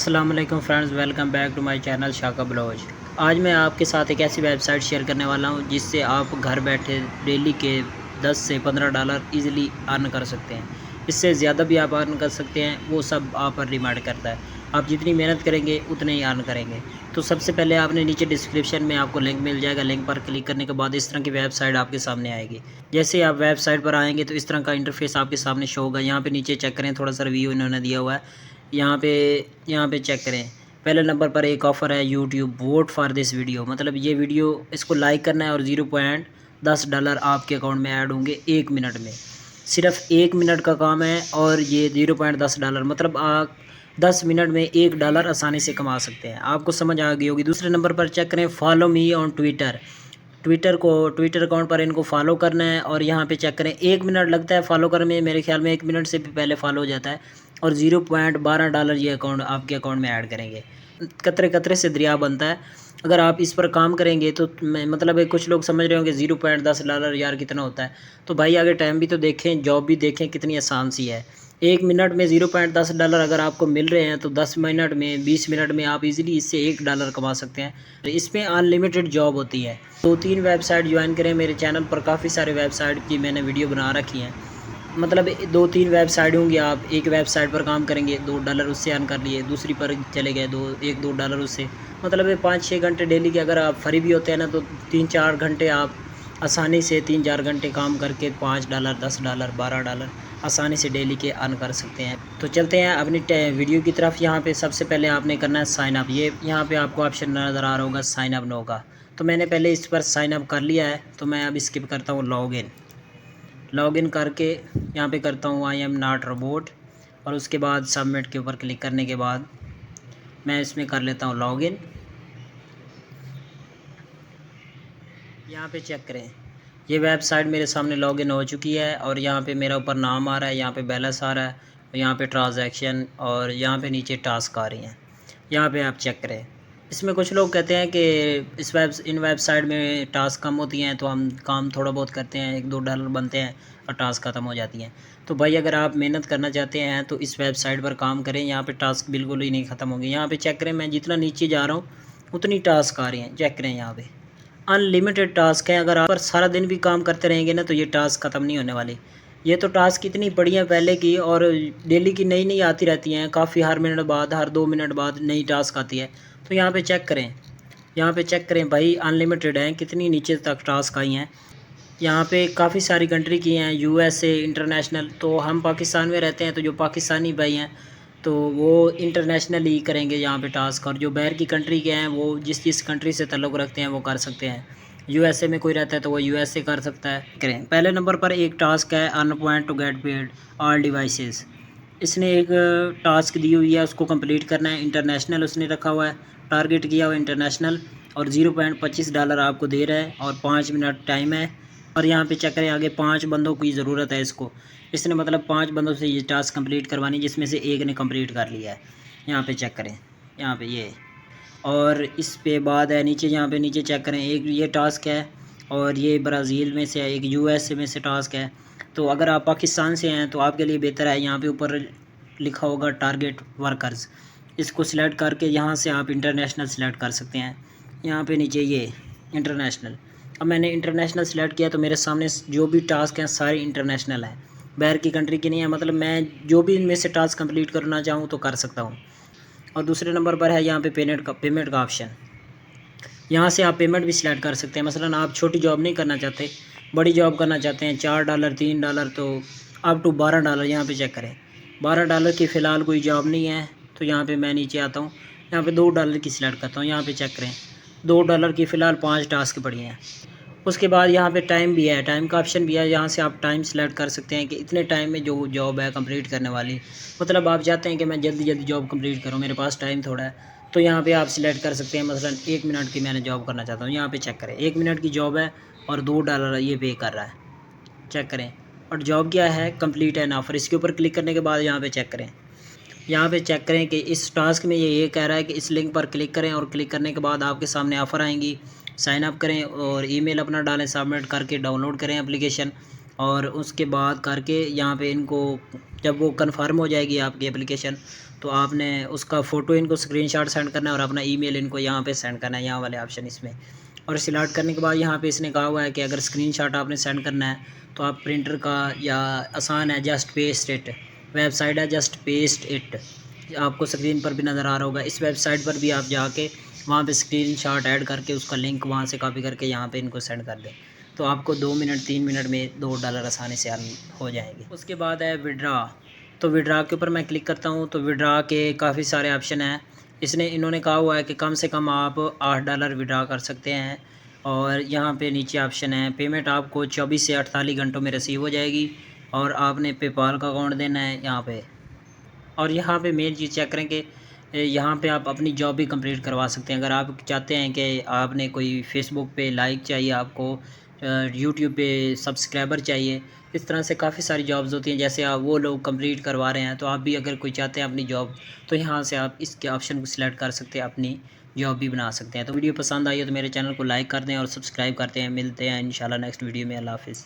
अस्सलाम वालेकुम friends, welcome back to my channel शाका ब्लॉग। आज मैं आपके साथ एक ऐसी वेबसाइट शेयर करने वाला हूं जिससे आप घर बैठे डेली के 10 से 15 डॉलर इजीली अर्न कर सकते हैं। इससे ज़्यादा भी आप अर्न कर सकते हैं, वो सब आप पर डिपेंड करता है। आप जितनी मेहनत करेंगे उतने ही अर्न करेंगे। तो सबसे पहले आपने नीचे डिस्क्रिप्शन में आपको लिंक मिल जाएगा। लिंक पर क्लिक करने के बाद इस तरह की वेबसाइट आपके सामने आएगी। जैसे आप वेबसाइट पर आएंगे तो इस तरह का इंटरफेस आपके सामने शो होगा। यहाँ पे नीचे चेक करें, थोड़ा सा रिव्यू इन्होंने दिया हुआ है। यहाँ पे चेक करें। पहले नंबर पर एक ऑफ़र है YouTube vote for this video, मतलब ये वीडियो इसको लाइक करना है और $0.10 आपके अकाउंट में ऐड होंगे 1 मिनट में। सिर्फ 1 मिनट का काम है और ये $0.10 मतलब आप 10 मिनट में $1 आसानी से कमा सकते हैं। आपको समझ आ गई होगी। दूसरे नंबर पर चेक करें, follow me on Twitter. Twitter account पर इनको फॉलो करना है और यहाँ पे चेक करें 1 मिनट लगता है फॉलो करने में। मेरे ख्याल में 1 मिनट से भी पहले फॉलो हो जाता है और $0.12 ये अकाउंट आपके अकाउंट में ऐड करेंगे। कतरे कतरे से दरिया बनता है। अगर आप इस पर काम करेंगे तो मतलब कुछ लोग समझ रहे होंगे $0.10 यार कितना होता है। तो भाई आगे टाइम भी तो देखें, जॉब भी देखें कितनी आसान सी है। 1 मिनट में $0.10 अगर आपको मिल रहे हैं तो 10 मिनट में 20 मिनट में आप इजीली इससे $1 कमा सकते हैं। तो इसमें अनलिमिटेड जॉब होती है। 2-3 वेबसाइट ज्वाइन करें। मेरे चैनल पर काफ़ी सारे वेबसाइट की मैंने वीडियो बना रखी हैं। मतलब 2-3 वेबसाइट होंगी, आप एक वेबसाइट पर काम करेंगे $2 उससे अर्न कर लिए, दूसरी पर चले गए 1-2 डॉलर उससे। मतलब 5-6 घंटे डेली के अगर आप फ्री भी होते हैं ना तो 3-4 घंटे आप आसानी से 3-4 घंटे काम करके $5, $10, $12 आसानी से डेली के अर्न कर सकते हैं। तो चलते हैं अपनी वीडियो की तरफ। यहाँ पे सबसे पहले आपने करना है साइन अप। ये यहाँ पे आपको ऑप्शन नज़र आ रहा होगा साइन अप नो का। तो मैंने पहले इस पर साइन अप कर लिया है, तो मैं अब स्किप करता हूँ लॉगिन करके यहाँ पे करता हूँ आई एम नॉट रोबोट और उसके बाद सबमिट के ऊपर क्लिक करने के बाद मैं इसमें कर लेता हूँ लॉगिन। यहाँ पे चेक करें, ये वेबसाइट मेरे सामने लॉगिन हो चुकी है और यहाँ पे मेरा ऊपर नाम आ रहा है, यहाँ पे बैलेंस आ रहा है, यहाँ पे ट्रांजैक्शन और यहाँ पे नीचे टास्क आ रही हैं। यहाँ पे आप चेक करें। इसमें कुछ लोग कहते हैं कि इन वेबसाइट में टास्क कम होती हैं, तो हम काम थोड़ा बहुत करते हैं, $1-2 बनते हैं और टास्क ख़त्म हो जाती हैं। तो भाई अगर आप मेहनत करना चाहते हैं तो इस वेबसाइट पर काम करें। यहाँ पे टास्क बिल्कुल ही नहीं ख़त्म होंगे। यहाँ पे चेक करें, मैं जितना नीचे जा रहा हूँ उतनी टास्क आ रही हैं। चेक करें, यहाँ पे अनलिमिटेड टास्क है। अगर आप पर सारा दिन भी काम करते रहेंगे ना तो ये टास्क ख़त्म नहीं होने वाली। ये तो टास्क इतनी बड़ी हैं पहले की और डेली की नई नई आती रहती हैं। काफ़ी हर मिनट बाद, हर 2 मिनट बाद नई टास्क आती है। तो यहाँ पे चेक करें, यहाँ पे चेक करें भाई अनलिमिटेड हैं, कितनी नीचे तक टास्क आई हैं। यहाँ पे काफ़ी सारी कंट्री की हैं, यूएसए इंटरनेशनल। तो हम पाकिस्तान में रहते हैं तो जो पाकिस्तानी भाई हैं तो वो इंटरनेशनल ही करेंगे यहाँ पे टास्क, और जो बाहर की कंट्री के हैं वो जिस जिस कंट्री से ताल्लुक़ रखते हैं वो कर सकते हैं। यूएसए में कोई रहता है तो वो यूएसए कर सकता है। करें, पहले नंबर पर एक टास्क है earn point to get paid all devices. इसने एक टास्क दी हुई है, उसको कंप्लीट करना है। इंटरनेशनल उसने रखा हुआ है, टारगेट किया हुआ इंटरनेशनल, और $0.25 आपको दे रहा है और 5 मिनट टाइम है। और यहाँ पे चेक करें, आगे 5 बंदों की ज़रूरत है इसको। इसने मतलब 5 बंदों से ये टास्क कंप्लीट करवानी, जिसमें से एक ने कंप्लीट कर लिया है। यहाँ पे चेक करें, यहाँ पे ये, और इस पे बाद है नीचे। यहाँ पे नीचे चेक करें, एक ये टास्क है और ये ब्राज़ील में से है, एक यूएसए में से टास्क है। तो अगर आप पाकिस्तान से हैं तो आपके लिए बेहतर है, यहाँ पे ऊपर लिखा होगा टारगेट वर्कर्स, इसको सिलेक्ट करके यहाँ से आप इंटरनेशनल सेलेक्ट कर सकते हैं। यहाँ पे नीचे ये इंटरनेशनल, अब मैंने इंटरनेशनल सेलेक्ट किया तो मेरे सामने जो भी टास्क हैं सारे इंटरनेशनल हैं, बाहर की कंट्री की नहीं है। मतलब मैं जो भी इनमें से टास्क कंप्लीट करना चाहूँ तो कर सकता हूँ। और दूसरे नंबर पर है यहाँ पे पेमेंट का ऑप्शन। यहाँ से आप पेमेंट भी सिलेक्ट कर सकते हैं। मसलन आप छोटी जॉब नहीं करना चाहते, बड़ी जॉब करना चाहते हैं, $4 $3, तो अप टू $12। यहाँ पे चेक करें, $12 की फ़िलहाल कोई जॉब नहीं है। तो यहाँ पे मैं नीचे आता हूँ, यहाँ पे $2 की सिलेक्ट करता हूँ। यहाँ पे चेक करें, $2 की फ़िलहाल 5 टास्क पड़ी हैं। उसके बाद यहाँ पे टाइम भी है, टाइम का ऑप्शन भी है। यहाँ से आप टाइम सेलेक्ट कर सकते हैं कि इतने टाइम में जो जॉब है कंप्लीट करने वाली। मतलब आप चाहते हैं कि मैं जल्दी जल्दी जॉब कंप्लीट करूँ, मेरे पास टाइम थोड़ा है, तो यहाँ पे आप सिलेक्ट कर सकते हैं। मसलन 1 मिनट की मैंने जॉब करना चाहता हूँ। यहाँ पे चेक करें, 1 मिनट की जॉब है और $2 ये पे कर रहा है। चेक करें, और जॉब क्या है, कंप्लीट एन ऑफर। इसके ऊपर क्लिक करने के बाद यहाँ पे चेक करें, यहाँ पे चेक करें कि इस टास्क में ये कह रहा है कि इस लिंक पर क्लिक करें और क्लिक करने के बाद आपके सामने ऑफ़र आएंगी। साइन अप करें और ईमेल अपना डालें, सबमिट करके डाउनलोड करें एप्लीकेशन, और उसके बाद करके यहाँ पे इनको जब वो कंफर्म हो जाएगी आपकी एप्लीकेशन तो आपने उसका फ़ोटो इनको स्क्रीनशॉट सेंड करना है और अपना ईमेल इनको यहाँ पे सेंड करना है, यहाँ वाले ऑप्शन इसमें। और सिलेक्ट करने के बाद यहाँ पे इसने कहा हुआ है कि अगर स्क्रीनशॉट आपने सेंड करना है तो आप प्रिंटर का, या आसान है, जस्ट पेस्ट इट, वेबसाइट है जस्ट पेस्ट इट, आपको स्क्रीन पर भी नज़र आ रहा होगा। इस वेबसाइट पर भी आप जाके वहाँ पे स्क्रीनशॉट ऐड करके उसका लिंक वहाँ से कॉपी करके यहाँ पे इनको सेंड कर दें, तो आपको 2 मिनट 3 मिनट में $2 आसानी से अर्न हो जाएंगे। उसके बाद है विड्रा। तो विड्रा के ऊपर मैं क्लिक करता हूँ तो विड्रा के काफ़ी सारे ऑप्शन हैं। इन्होंने कहा हुआ है कि कम से कम आप $8 विड्रा कर सकते हैं। और यहाँ पे नीचे ऑप्शन है, पेमेंट आपको 24 से 48 घंटों में रिसीव हो जाएगी और आपने पेपाल का अकाउंट देना है यहाँ पे। और यहाँ पे मेन चीज़ चेक करें कि यहाँ पे आप अपनी जॉब भी कंप्लीट करवा सकते हैं। अगर आप चाहते हैं कि आपने कोई फेसबुक पे लाइक चाहिए, आपको यूट्यूब पे सब्सक्राइबर चाहिए, इस तरह से काफ़ी सारी जॉब्स होती हैं, जैसे आप वो लोग कंप्लीट करवा रहे हैं, तो आप भी अगर कोई चाहते हैं अपनी जॉब, तो यहाँ से आप इसके ऑप्शन को सिलेक्ट कर सकते हैं, अपनी जॉब भी बना सकते हैं। तो वीडियो पसंद आई हो तो मेरे चैनल को लाइक कर दें और सब्सक्राइब करते हैं। मिलते हैं इंशाल्लाह नेक्स्ट वीडियो में। अल्लाह हाफ़िज़।